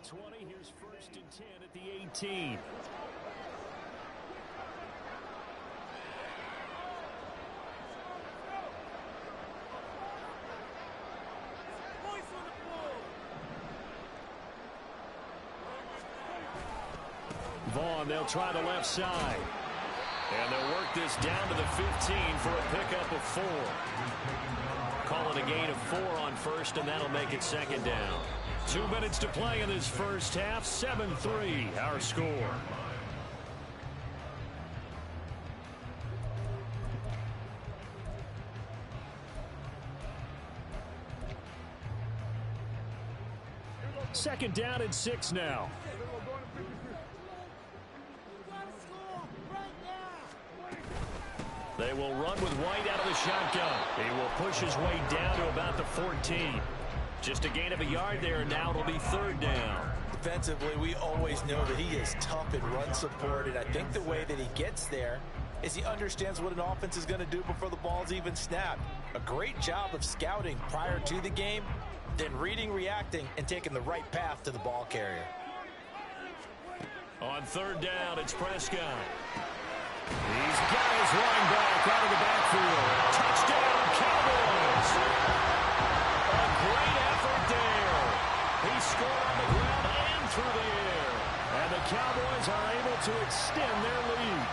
20. Here's 1st and 10 at the 18. Vaughn, they'll try the left side. And they'll work this down to the 15 for a pickup of 4. Call it a gain of 4 on first, and that'll make it 2nd down. 2 minutes to play in this first half. 7-3, our score. Second down and 6 now. They will run with White out of the shotgun. He will push his way down to about the 14. Just a gain of a yard there, and now it'll be 3rd down. Defensively, we always know that he is tough in run support, and I think the way that he gets there is he understands what an offense is going to do before the ball's even snapped. A great job of scouting prior to the game, then reading, reacting, and taking the right path to the ball carrier. On 3rd down, it's Prescott. He's got his line back out of the backfield. Touchdown, Cowboys. A great effort there. He scored on the ground and through the air. And the Cowboys are able to extend their lead.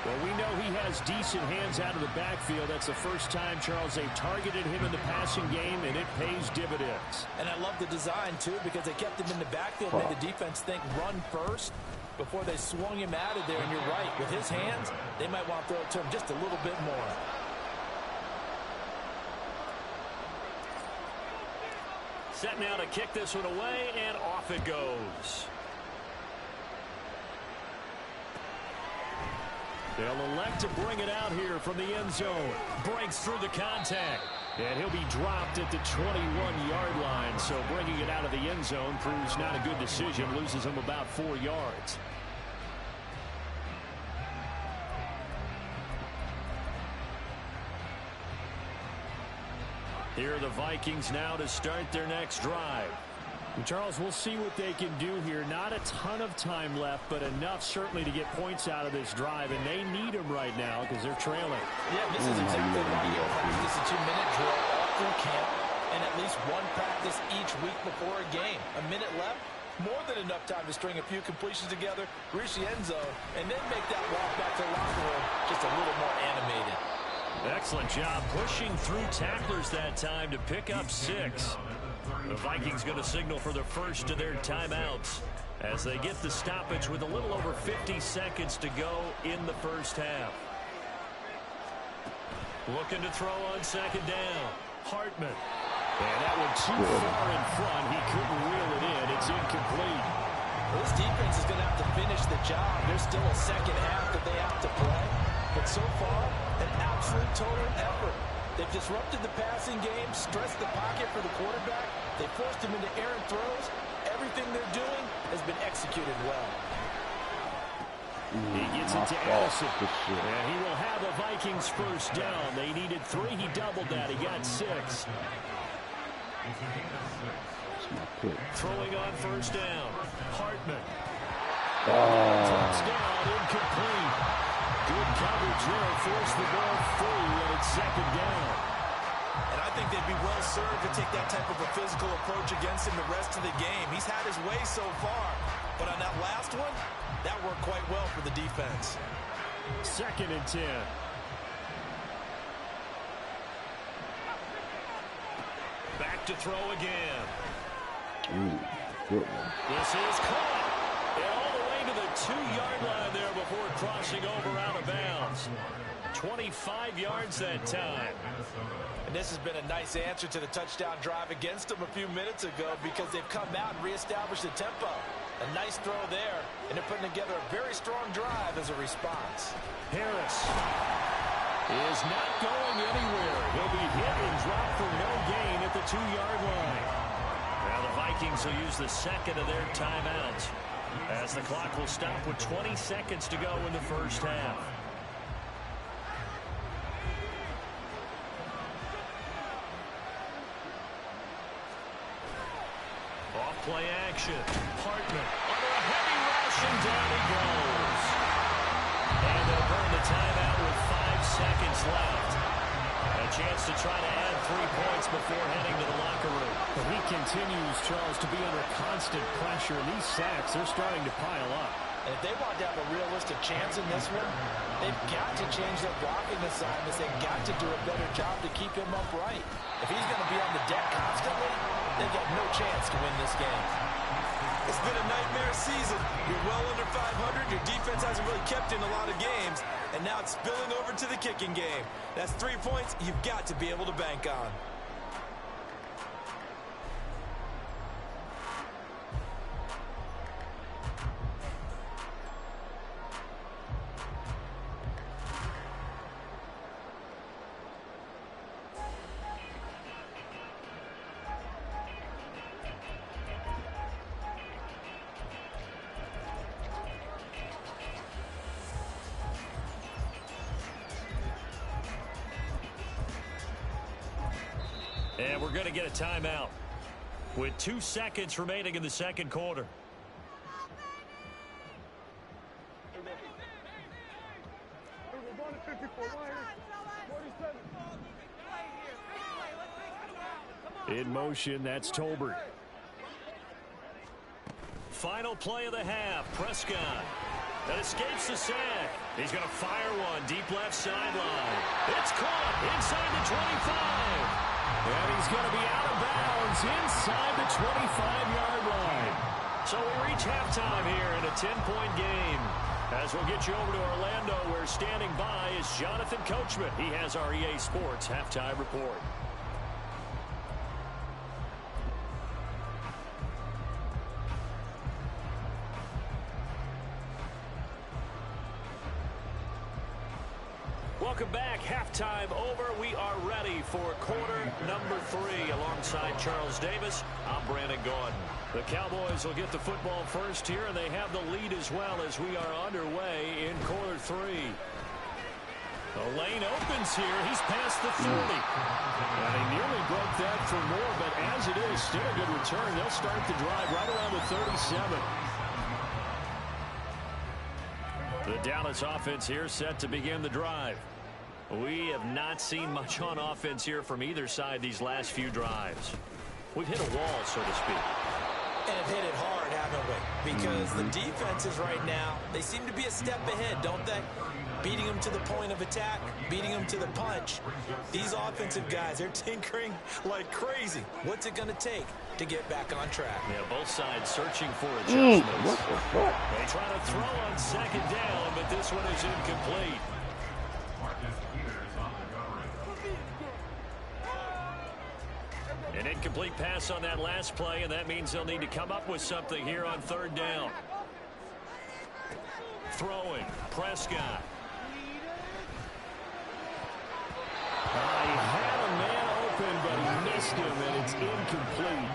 Well, we know he has decent hands out of the backfield. That's the first time, Charles, they've targeted him in the passing game, and it pays dividends. And I love the design, too, because they kept him in the backfield, made the defense think run first before they swung him out of there. And you're right, with his hands, they might want to throw it to him just a little bit more. Set now to kick this one away, and off it goes. They'll elect to bring it out here from the end zone. Breaks through the contact. And he'll be dropped at the 21-yard line. So bringing it out of the end zone proves not a good decision. Loses him about 4 yards. Here are the Vikings now to start their next drive. And Charles, we'll see what they can do here. Not a ton of time left, but enough certainly to get points out of this drive. And they need them right now because they're trailing. Yeah, this is exactly why you practice a 2-minute drill all through camp and at least one practice each week before a game. A minute left, more than enough time to string a few completions together, reach the end zone, and then make that walk back to the locker room just a little more animated. Excellent job pushing through tacklers that time to pick up 6. The Vikings going to signal for the first of their timeouts as they get the stoppage with a little over 50 seconds to go in the first half. Looking to throw on 2nd down. Hartman. And that one too far in front. He couldn't reel it in. It's incomplete. Well, this defense is going to have to finish the job. There's still a second half that they have to play. But so far, an absolute total effort. They've disrupted the passing game, stressed the pocket for the quarterback. They forced him into errant throws. Everything they're doing has been executed well. He gets it to Allison. And he will have a Vikings first down. They needed 3. He doubled that. He got 6. Throwing on first down. Hartman. Touchdown, incomplete. Good coverage there. Forced the ball free, and it's 2nd down. And I think they'd be well served to take that type of a physical approach against him the rest of the game. He's had his way so far. But on that last one, that worked quite well for the defense. 2nd and 10. Back to throw again. This is caught. And all the way to the 2-yard line there before crossing over out of bounds. 25 yards that time. And this has been a nice answer to the touchdown drive against them a few minutes ago because they've come out and reestablished the tempo. A nice throw there, and they're putting together a very strong drive as a response. Harris is not going anywhere. He'll be hit and dropped for no gain at the 2-yard line. Now the Vikings will use the 2nd of their timeouts as the clock will stop with 20 seconds to go in the first half. Off play action. Hartman under a heavy rush, and down he goes. And they'll burn the timeout with 5 seconds left. A chance to try to add 3 points before heading to the locker room. But he continues, Charles, to be under constant pressure. And these sacks, they're starting to pile up. And if they want to have a realistic chance in this one, they've got to change their blocking assignments. They've got to do a better job to keep him upright. If he's going to be on the deck constantly, they've got no chance to win this game. It's been a nightmare season. You're well under 500. Your defense hasn't really kept in a lot of games. And now it's spilling over to the kicking game. That's 3 points you've got to be able to bank on. And we're going to get a timeout with 2 seconds remaining in the second quarter. In motion, that's Tolbert. Final play of the half. Prescott that escapes the sack. He's going to fire one deep left sideline. It's caught inside the 25. And he's going to be out of bounds inside the 25-yard line. So we reach halftime here in a 10-point game. As we'll get you over to Orlando, where standing by is Jonathan Coachman. He has our EA Sports halftime report. Welcome back. Halftime over. We are ready for quarter number 3 alongside Charles Davis. I'm Brandon Gordon. The Cowboys will get the football first here, and they have the lead as well as we are underway in quarter 3. The lane opens here. He's past the 30. And he nearly broke that for more, but as it is, still a good return. They'll start the drive right around the 37. The Dallas offense here set to begin the drive. We have not seen much on offense here from either side these last few drives. We've hit a wall, so to speak. And have hit it hard, haven't we? Because the defenses right now, they seem to be a step ahead, don't they? Beating them to the point of attack, beating them to the punch. These offensive guys, they're tinkering like crazy. What's it going to take to get back on track? Yeah, both sides searching for adjustments. They try to throw on second down, but this one is incomplete. An incomplete pass on that last play, and that means they'll need to come up with something here on third down. Throwing, Prescott. He had a man open, but he missed him, and it's incomplete.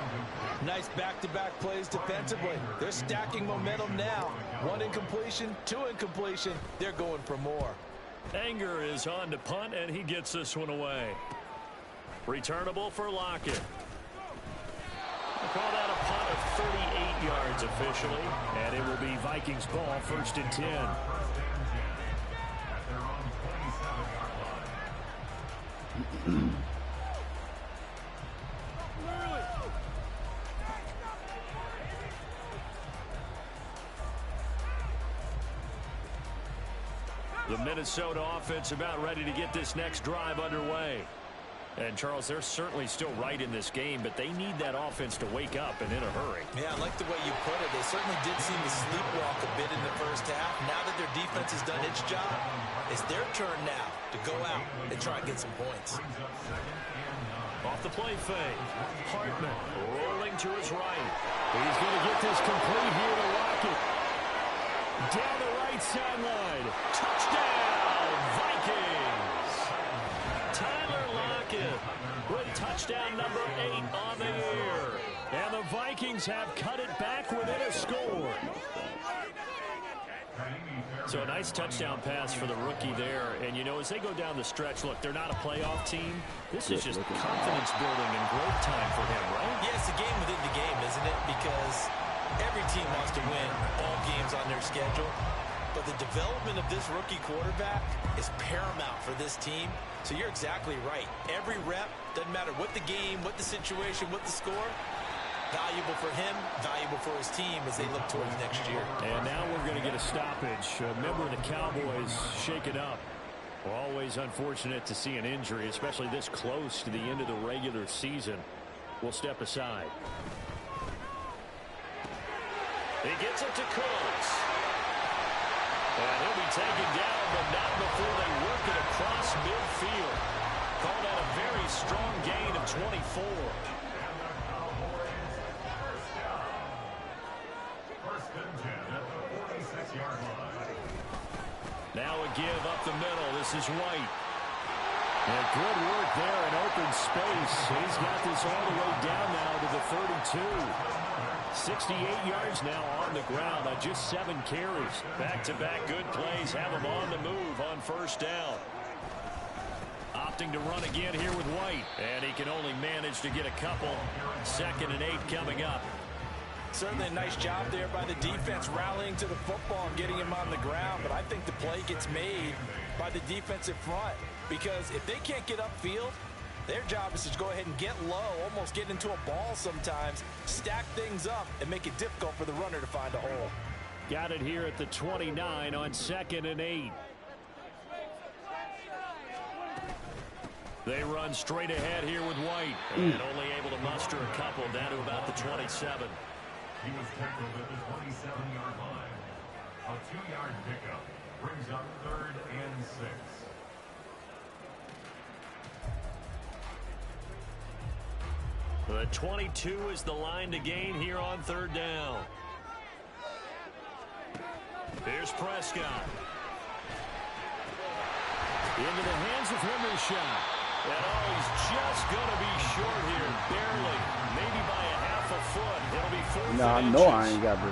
Nice back-to-back plays defensively. They're stacking momentum now. 1 incompletion, 2 incompletion. They're going for more. Anger is on to punt, and he gets this one away. Returnable for Lockett. We'll call that a punt of 38 yards officially. And it will be Vikings ball, 1st and 10. The Minnesota offense about ready to get this next drive underway. And, Charles, they're certainly still right in this game, but they need that offense to wake up and in a hurry. Yeah, I like the way you put it. They certainly did seem to sleepwalk a bit in the first half. Now that their defense has done its job, it's their turn now to go out and try and get some points. Off the play fake. Hartman rolling to his right. He's going to get this complete here to Lockett. Down the right sideline. Touchdown, Vikings! Tyler Lockett with touchdown number 8 on the year. And the Vikings have cut it back within a score. So a nice touchdown pass for the rookie there. And, you know, as they go down the stretch, look, they're not a playoff team. This is just confidence building and growth time for him, right? Yeah, it's a game within the game, isn't it? because every team wants to win all games on their schedule. But the development of this rookie quarterback is paramount for this team. So you're exactly right. Every rep, doesn't matter what the game, what the situation, what the score, valuable for him, valuable for his team as they look towards next year. And now we're going to get a stoppage. A member of the Cowboys shaken up. Always unfortunate to see an injury, especially this close to the end of the regular season. We'll step aside. He gets it to Cooks. And he'll be taken down, but not before they work it across midfield. Called out a very strong gain of 24. Now a give up the middle. This is White. And good work there in open space. He's got this all the way down now to the 32. 68 yards now on the ground on just 7 carries. Back-to-back good plays have him on the move on first down. Opting to run again here with White. And he can only manage to get a couple. 2nd and 8 coming up. Certainly a nice job there by the defense rallying to the football and getting him on the ground. But I think the play gets made by the defensive front. Because if they can't get upfield, their job is to go ahead and get low, almost get into a ball sometimes, stack things up, and make it difficult for the runner to find a hole. Got it here at the 29 on 2nd and 8. They run straight ahead here with White. And only able to muster a couple down to about the 27. He was tackled at the 27-yard line. A 2-yard pickup brings up 3rd and 6. The 22 is the line to gain here on 3rd down. Here's Prescott. Into the hands of Hendershot. And he's just going to be short here, barely. Maybe by a half a foot. It'll be 4th No, I know I ain't got to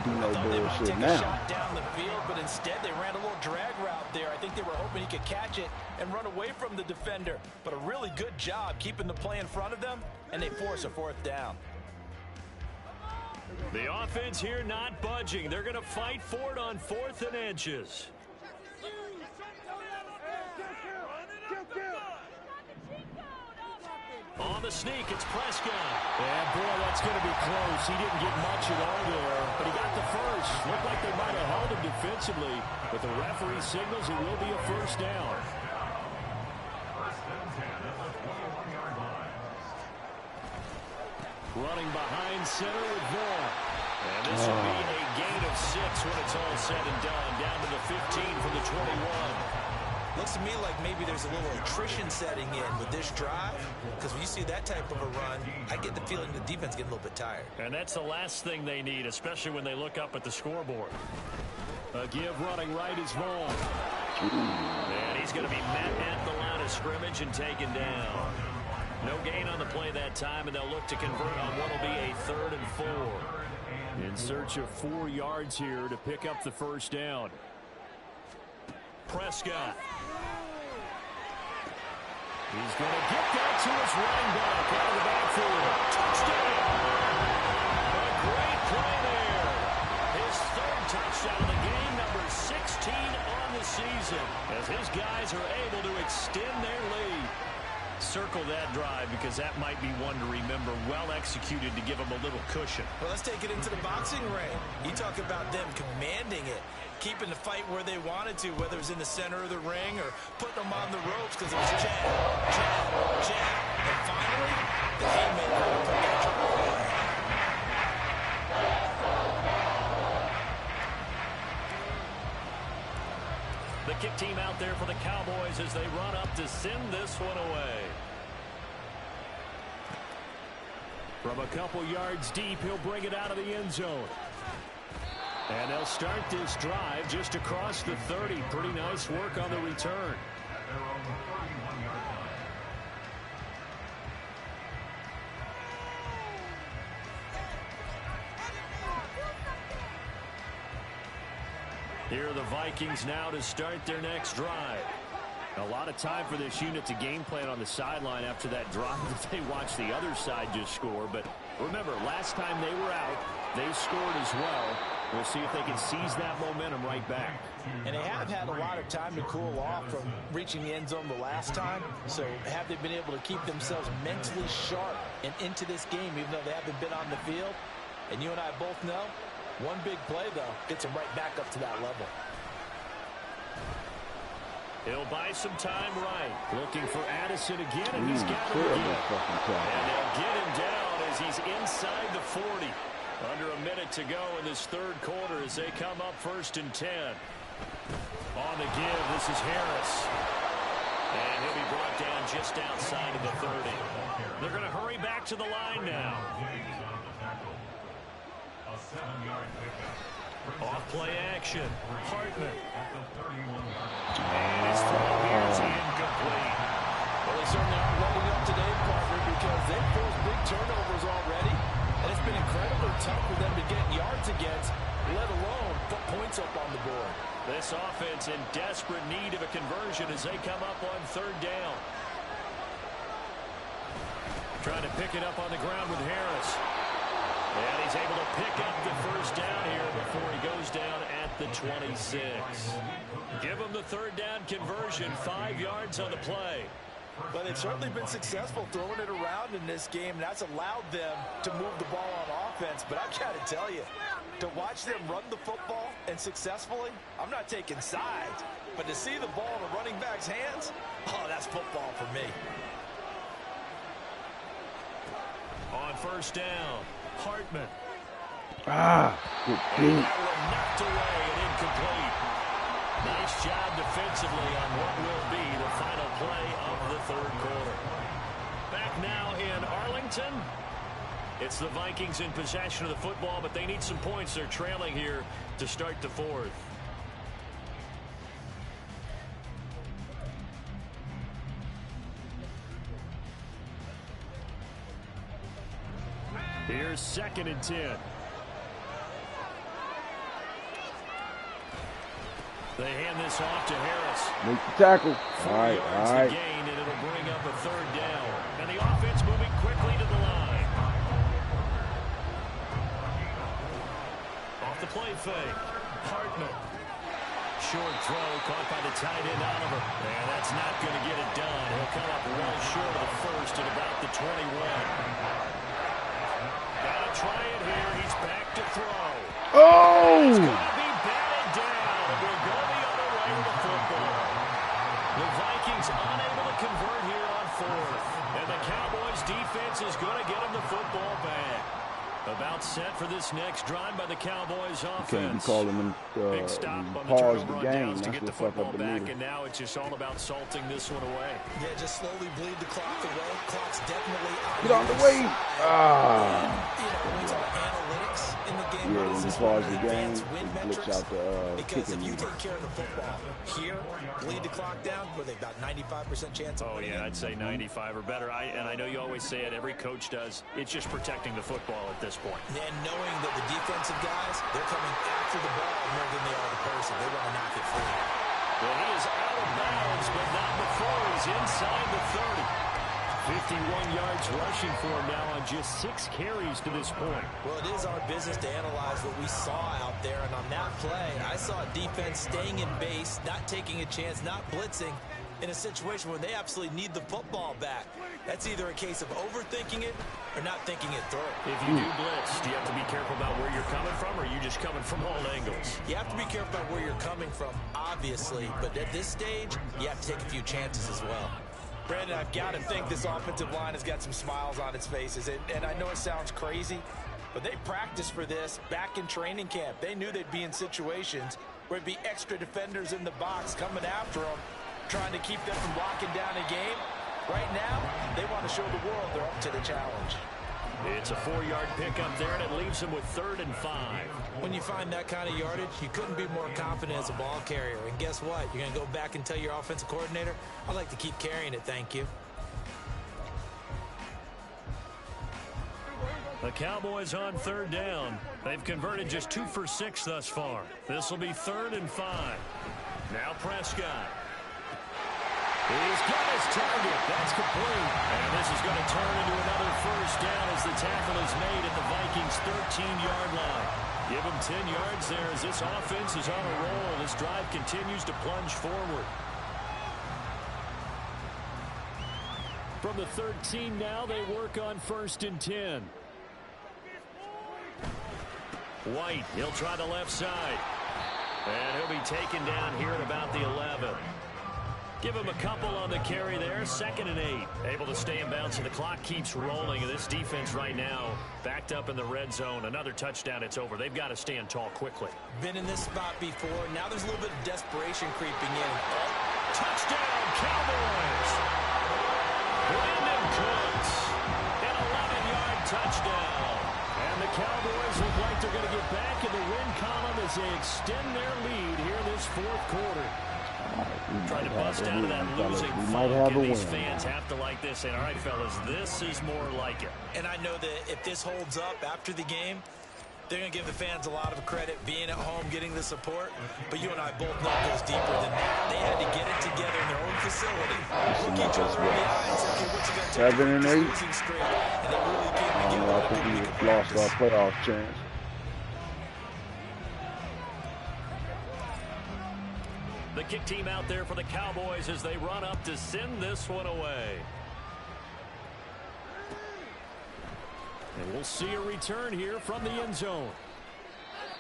do no bullshit take now. A shot down the field, but instead they ran a little drag route there. I think they were hoping he could catch it and run away from the defender. But a really good job keeping the play in front of them, and they force a 4th down. The offense here not budging. They're going to fight for it on 4th and inches. On the sneak, it's Prescott. And boy, that's going to be close. He didn't get much at all there, but he got the first. Looked like they might have held him defensively, but the referee signals it will be a 1st down. 1st and 10 at the 21-yard line. Running behind center with Vaughn. And this will be a gain of 6 when it's all said and done. Down to the 15 from the 21. Looks to me like maybe there's a little attrition setting in with this drive, because when you see that type of a run, I get the feeling the defense getting a little bit tired. And that's the last thing they need, especially when they look up at the scoreboard. A give running right is Vaughn. And he's going to be met at the line of scrimmage and taken down. No gain on the play that time, and they'll look to convert on what will be a 3rd and 4. In search of 4 yards here to pick up the 1st down. Prescott. He's going to get that to his running back out of the backfield. Touchdown! A great play there. His 3rd touchdown of the game, number 16 on the season, as his guys are able to extend their lead. Circle that drive because that might be one to remember. Well executed to give them a little cushion. Well, let's take it into the boxing ring. You talk about them commanding it, keeping the fight where they wanted to, whether it was in the center of the ring or putting them on the ropes because it was jab, jab, jab. And finally, the haymaker to put that trouble away. The kick team out there for the Cowboys as they run up to send this one away. From a couple yards deep, he'll bring it out of the end zone. And they'll start this drive just across the 30. Pretty nice work on the return. Here are the Vikings now to start their next drive. A lot of time for this unit to game plan on the sideline after that drive that they watched the other side just score. But Remember, last time they were out, they scored as well. We'll see if they can seize that momentum right back. And they have had a lot of time to cool off from reaching the end zone the last time. So have they been able to keep themselves mentally sharp and into this game, even though they haven't been on the field? And you and I both know, one big play, though, gets them right back up to that level. He'll buy some time right. Looking for Addison again, and he's got him again. And they'll get him down as he's inside the 40. Under a minute to go in this third quarter as they come up 1st and 10. On the give, this is Harris. And he'll be brought down just outside of the 30. They're going to hurry back to the line now. Off play action. Hartman. And his throw here is incomplete. Well, they certainly aren't letting up today, partner, because they've forced big turnovers already. And it's been incredibly tough for them to get yards against, let alone put points up on the board. This offense in desperate need of a conversion as they come up on 3rd down. Trying to pick it up on the ground with Harris. And he's able to pick up the 1st down here before he goes down at the 26. Give him the 3rd down conversion, 5 yards on the play. But they've certainly been successful throwing it around in this game. That's allowed them to move the ball on offense. But I've got to tell you, to watch them run the football and successfully, I'm not taking sides. But to see the ball in a running back's hands, oh, that's football for me. On 1st down, Hartman. Good And that one knocked away and incomplete. Nice job defensively on what will be the final play of the 3rd quarter. Back now in Arlington. It's the Vikings in possession of the football, but they need some points. They're trailing here to start the 4th. Here's 2nd and 10. They hand this off to Harris. Make the tackle. All 4 right, yards all right. to gain, and it'll bring up a 3rd down. And the offense moving quickly to the line. Off the play fake. Hartman. Short throw caught by the tight end Oliver. And that's not going to get it done. He'll come up well short of the 1st at about the 21. Gotta try it here. He's back to throw. Oh! It's going to be batted down. It will go the other way with the football. The Vikings unable to convert here on 4th. And the Cowboys defense is going to get them the football back. About set for this next drive by the Cowboys offense. Can't be calling them Big stop on the pause turnover the on game. downs to That's get the what fucked football up the back, meeting. and now it's just all about salting this one away. Yeah, just slowly bleed the clock away. Clock's definitely out. Get on the way. You know, when we talk about analytics in the game, Yeah, what when is you this pause one? the game, Advanced win it glitch metrics? out the Because if kicking. you take care of the football here, bleed the clock down, where they got 95% chance of Oh, winning yeah, it. I'd say 95 or better. And I know you always say it, every coach does. It's just protecting the football at this point. And knowing that the defensive guys, they're coming after the ball more than they are the person. They want to knock it free. Well, he is out of bounds, but not before he's inside the 30. 51 yards rushing for him now on just 6 carries to this point. Well, it is our business to analyze what we saw out there, and on that play, I saw a defense staying in base, not taking a chance, not blitzing, in a situation where they absolutely need the football back. That's either a case of overthinking it or not thinking it through. If you do blitz, do you have to be careful about where you're coming from, or are you just coming from all angles? You have to be careful about where you're coming from, obviously, but at this stage, you have to take a few chances as well. Brandon, I've got to think this offensive line has got some smiles on its faces, and I know it sounds crazy, but they practiced for this back in training camp. They knew they'd be in situations where it'd be extra defenders in the box coming after them, trying to keep them from locking down a game. Right now, they want to show the world they're up to the challenge. It's a 4-yard pickup there, and it leaves them with 3rd and 5. When you find that kind of yardage, you couldn't be more confident as a ball carrier. And guess what? You're going to go back and tell your offensive coordinator, I'd like to keep carrying it, thank you. The Cowboys on 3rd down. They've converted just 2 for 6 thus far. This will be 3rd and 5. Now Prescott. He's got his target. That's complete. And this is going to turn into another first down as the tackle is made at the Vikings' 13-yard line. Give him 10 yards there as this offense is on a roll. This drive continues to plunge forward. From the 13 now, they work on 1st and 10. White, he'll try the left side. And he'll be taken down here at about the 11. Give him a couple on the carry there. 2nd and 8. Able to stay in bounds, and the clock keeps rolling. This defense right now backed up in the red zone. Another touchdown, it's over. They've got to stand tall quickly. Been in this spot before. Now there's a little bit of desperation creeping in. Touchdown, Cowboys! Brandon Cooks, an 11-yard touchdown. And the Cowboys look like they're going to get back in the win column as they extend their lead here in this 4th quarter. Trying to bust out of that losing funk, and these fans have to like this. And all right, fellas, this is more like it. And I know that if this holds up after the game, they're going to give the fans a lot of credit being at home, getting the support. But you and I both know it goes deeper than that. They had to get it together in their own facility, look each other in the eye and say, okay, what's it going to take 7 and 8. losing streak? And they really came together. I think we lost our playoff chance. The kick team out there for the Cowboys as they run up to send this one away. And we'll see a return here from the end zone.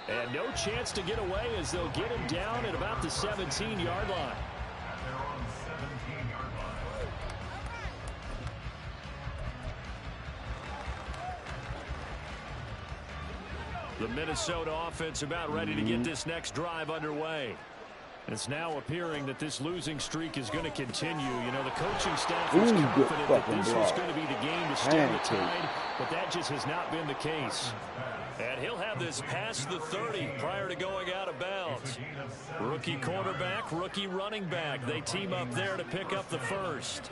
And no chance to get away as they'll get him down at about the 17-yard line. They're on 17-yard line. The Minnesota offense about ready to get this next drive underway. It's now appearing that this losing streak is going to continue. You know, the coaching staff was confident that this was going to be the game to stem the tide, but that just has not been the case. And he'll have this past the 30 prior to going out of bounds. Rookie quarterback, rookie running back. They team up there to pick up the first.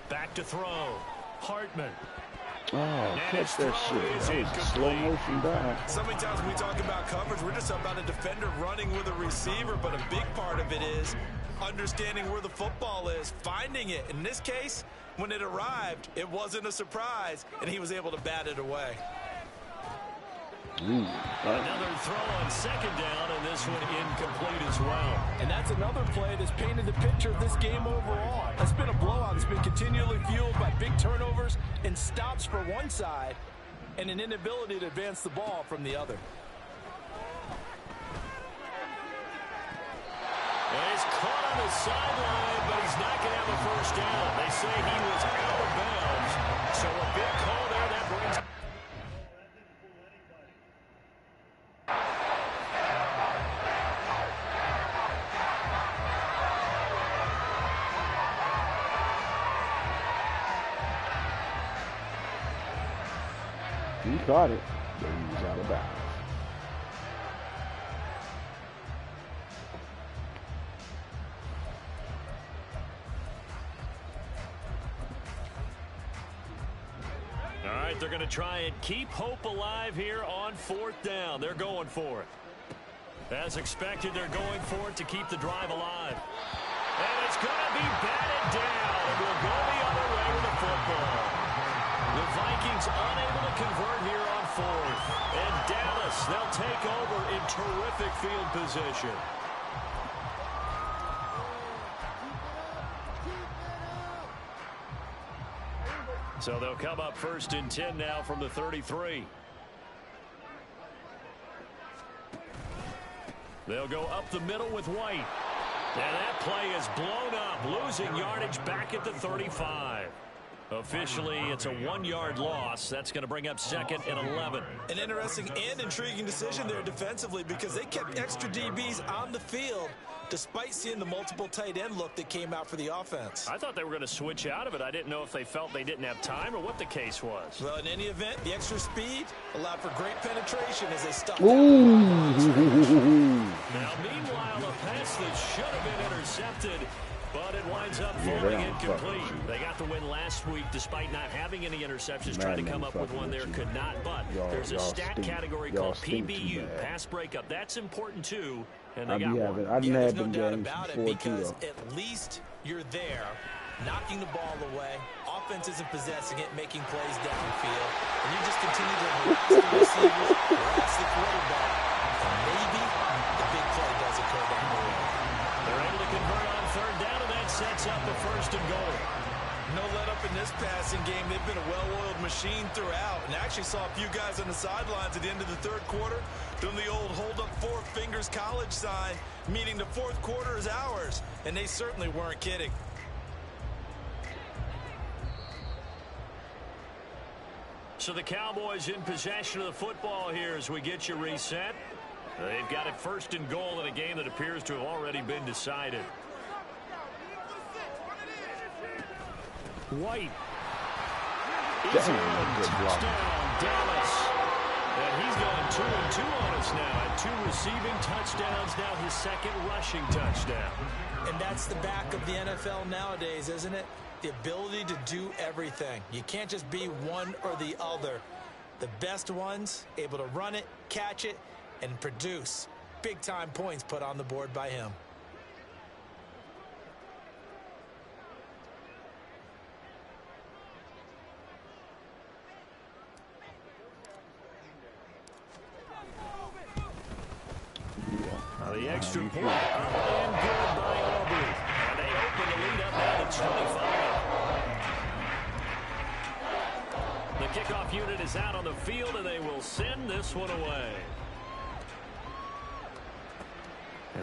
Back to throw. Hartman. Oh, catch that shit. That was a slow motion down. So many times when we talk about coverage, we're just talking about a defender running with a receiver, but a big part of it is understanding where the football is, finding it. In this case, when it arrived, it wasn't a surprise, and he was able to bat it away. Another throw on 2nd down, and this one incomplete as well. And that's another play that's painted the picture of this game overall. It's been a blowout. It's been continually fueled by big turnovers and stops for one side and an inability to advance the ball from the other. And he's caught on the sideline, but he's not going to have a first down. They say he was out of bounds. So a big call there that brings... He caught it, but he was out of bounds. All right, they're going to try and keep hope alive here on 4th down. They're going for it. As expected, they're going for it to keep the drive alive. And it's going to be batted down. It will go the other way with the football. The Vikings unable to convert here on 4th. And Dallas, they'll take over in terrific field position. So they'll come up 1st and 10 now from the 33. They'll go up the middle with White. And that play is blown up, losing yardage back at the 35. Officially, it's a 1-yard loss. That's going to bring up 2nd and 11. An interesting and intriguing decision there defensively because they kept extra DBs on the field despite seeing the multiple tight end look that came out for the offense. I thought they were going to switch out of it. I didn't know if they felt they didn't have time or what the case was. Well, in any event, the extra speed allowed for great penetration as they stuck. Ooh. Now, meanwhile, a pass that should have been intercepted, but it winds up falling incomplete. They got the win last week despite not having any interceptions. Tried to come up with one there, could not. But there's a stat category called PBU, pass breakup. That's important, too, and they got one. I've There's had no them doubt games about it before, because too. at least you're there, knocking the ball away. Offense isn't possessing it, making plays downfield. And you just continue to harass the receivers, harass the quarterback. And maybe the big play does occur down the road. They're able to convert on 3rd down, and that sets up a 1st and goal. No let up in this passing game. They've been a well-oiled machine throughout. And I actually saw a few guys on the sidelines at the end of the 3rd quarter doing the old hold up 4 fingers college sign, meaning the 4th quarter is ours. And they certainly weren't kidding. So the Cowboys in possession of the football here as we get you reset. They've got it 1st and goal in a game that appears to have already been decided. White is in. Touchdown, Dallas. And he's gone 2-2 on us now. Had 2 receiving touchdowns, now his 2nd rushing touchdown. And that's the back of the NFL nowadays, isn't it? The ability to do everything. You can't just be one or the other. The best ones able to run it, catch it, and produce big-time points put on the board by him. The extra point up and good by Aubrey. And they open the lead up now to 25. The kickoff unit is out on the field, and they will send this one away.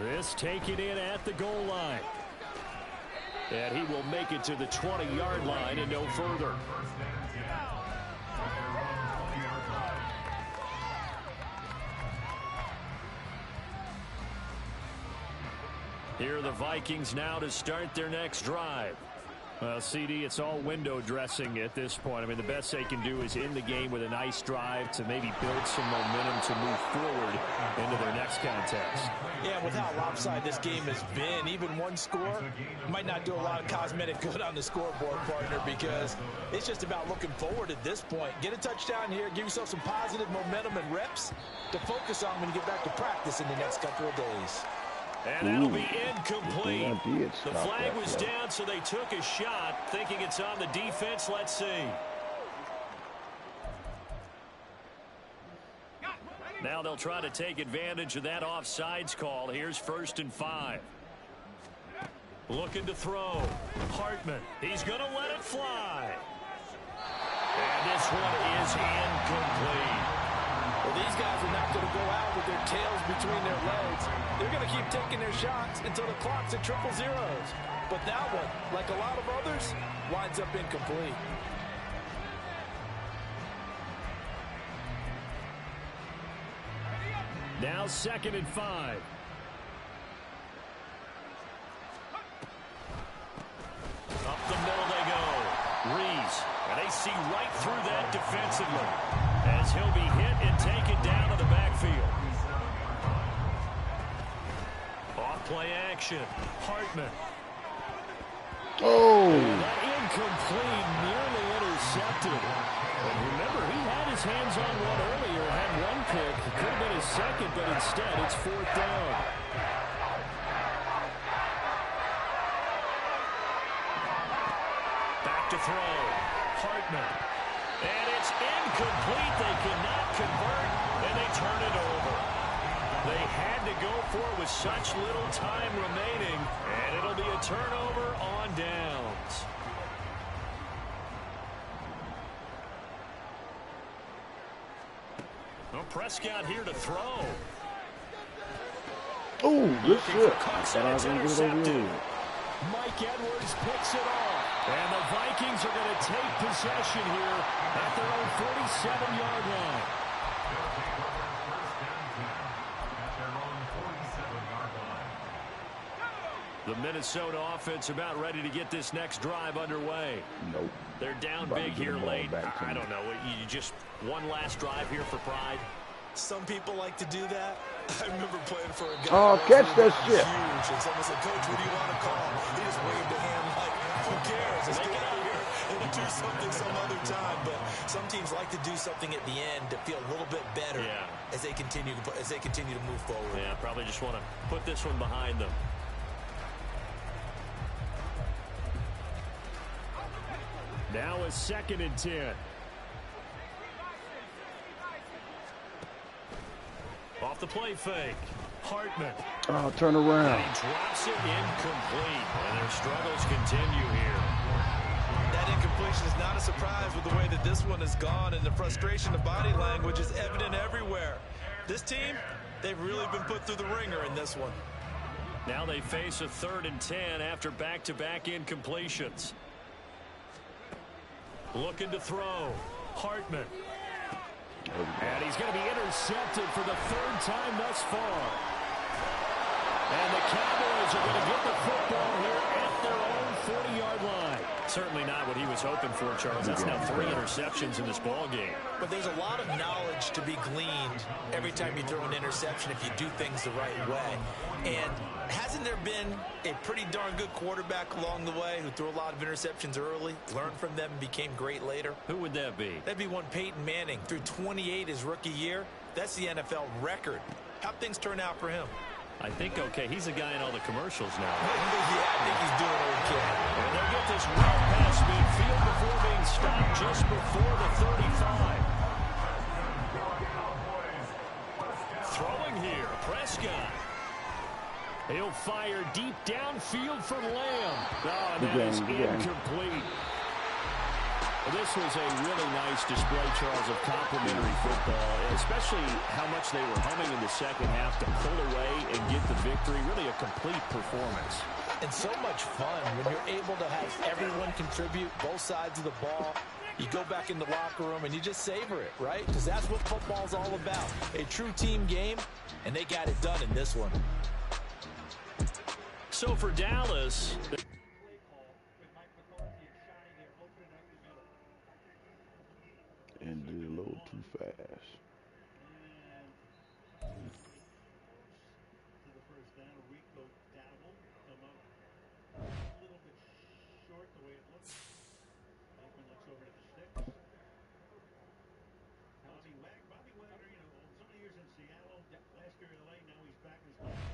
This taken in at the goal line. And he will make it to the 20-yard line and no further. Here are the Vikings now to start their next drive. CD, it's all window dressing at this point. I mean, the best they can do is in the game with a nice drive to maybe build some momentum to move forward into their next contest. Yeah, with how lopsided this game has been, even one score might not do a lot of cosmetic good on the scoreboard, partner, because it's just about looking forward at this point. Get a touchdown here, give yourself some positive momentum and reps to focus on when you get back to practice in the next couple of days. And that'll be incomplete. The flag was down, so they took a shot, thinking it's on the defense. Let's see. Now they'll try to take advantage of that offsides call. Here's 1st and 5. Looking to throw. Hartman. He's going to let it fly. And this one is incomplete. Well, these guys are not going to go out with their tails between their legs. They're going to keep taking their shots until the clock's at 000. But that one, like a lot of others, winds up incomplete. Now 2nd and 5. Up the middle they go. Reeves. And they see right through that defensively as he'll be hit and taken down to the backfield. Off play action. Hartman. Oh! Incomplete, nearly intercepted. And remember, he had his hands on one earlier, had one pick. It could have been his 2nd, but instead it's 4th down. Back to throw. Hartman. And it's incomplete. They cannot convert, and they turn it over. They had to go for it with such little time remaining, and it'll be a turnover on downs. Well, Prescott here to throw. Oh, good shit. Cooks, and it's intercepted. Mike Edwards picks it off. And the Vikings are going to take possession here at their own 47-yard line. They'll take over first and 10 at their own 47-yard line. The Minnesota offense about ready to get this next drive underway. Nope. They're down About to big get here the ball late. back to I me. don't know. You just one last drive here for pride. Some people like to do that. I remember playing for a guy. Oh, catch that shit. Huge. And someone said, "Coach, what do you want to call?" He just waved a hand like, "Who cares? Let's get out of here and do something some other time." But some teams like to do something at the end to feel a little bit better as they continue to move forward. Yeah, probably just want to put this one behind them. Now a 2nd and 10. Off the play fake. Hartman. Oh, turn around. And he drops it incomplete. And their struggles continue here. That incompletion is not a surprise with the way that this one has gone, and the frustration of body language is evident everywhere. This team, they've really been put through the ringer in this one. Now they face a 3rd and 10 after back-to-back incompletions. Looking to throw. Hartman. And he's going to be intercepted for the 3rd time thus far. And the Cowboys are going to get the football here at their own 40-yard line. Certainly not what he was hoping for, Charles. That's now 3 interceptions in this ball game. But there's a lot of knowledge to be gleaned every time you throw an interception if you do things the right way. And hasn't there been a pretty darn good quarterback along the way who threw a lot of interceptions early, learned from them, and became great later? Who would that be? That'd be one Peyton Manning. Threw 28 his rookie year. That's the NFL record. How'd things turn out for him? I think okay. He's a guy in all the commercials now. Yeah, I think he's doing okay. And they'll get this well past midfield before being stopped just before the 35. Throwing here, Prescott. He'll fire deep downfield for Lamb. Oh, and that is incomplete. This was a really nice display, Charles, of complimentary football, especially how much they were humming in the second half to pull away and get the victory. Really a complete performance. And so much fun when you're able to have everyone contribute, both sides of the ball. You go back in the locker room and you just savor it, right? Because that's what football's all about. A true team game, and they got it done in this one. So for Dallas... And did a little too fast. Bobby Wagner, you know, so many years in Seattle, last year in LA, now he's back in his